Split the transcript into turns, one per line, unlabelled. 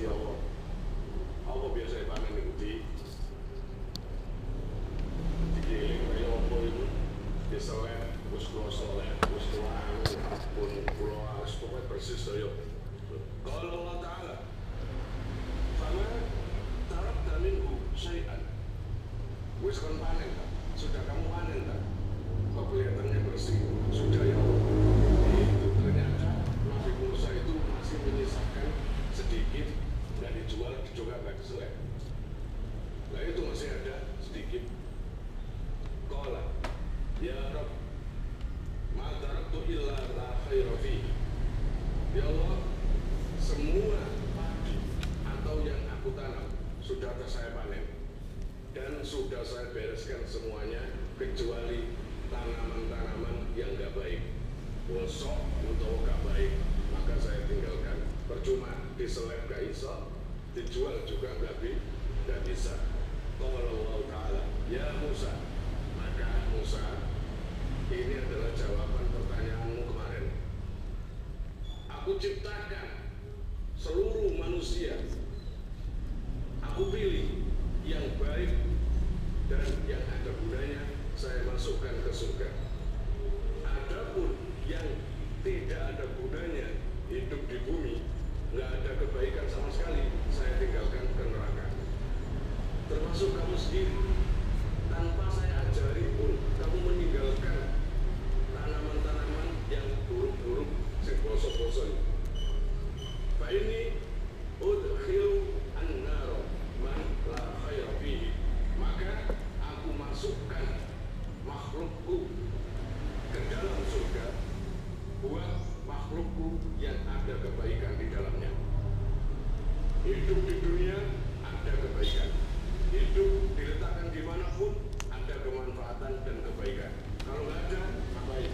Gusti Allah. Apa biasa panen niku digiling kaya apa itu diseleh, wis kula seleh, wis kula anu, pun kula harus pokoknya persis saya. Kalau Allah Ta'ala fama tarakta minhu syai'an, wis kon panen tak? Sudah kamu panen tak? Kok kelihatannya bersih? Sudah ya Allah. Itu ternyata Nabi Musa itu masih menyisakan sedikit, nggak dijual juga nggak diseleh. Nah itu masih ada sedikit. Qala ya Rabb ma taraktu illa la khaira fihi. Ya Allah, semua padi atau yang aku tanam sudah saya panen dan sudah saya bereskan semuanya kecuali tanaman-tanaman yang nggak baik, bosok atau nggak baik, maka saya tinggalkan. Percuma diseleb nggak bisa, dijual juga nggak bisa. Qala Allah Ta'ala ya Musa, maka Musa, ini adalah jawaban pertanyaanmu kemarin. Aku ciptakan seluruh manusia, aku pilih yang baik dan yang ada gunanya saya masukkan ke surga. Adapun yang tidak ada gunanya hidup di bumi, nggak ada kebaikan sama sekali, saya tinggalkan ke neraka. Termasuk kamu sendiri, tanpa saya ajari pun kamu meninggalkan tanaman-tanaman yang buruk-buruk, yang bosok-bosok. Pak ini udkhilu an-nar man la khaira fihi, maka aku masukkan makhlukku ke dalam surga buat makhlukku yang ada kebaikan di dalamnya. Hidup di dunia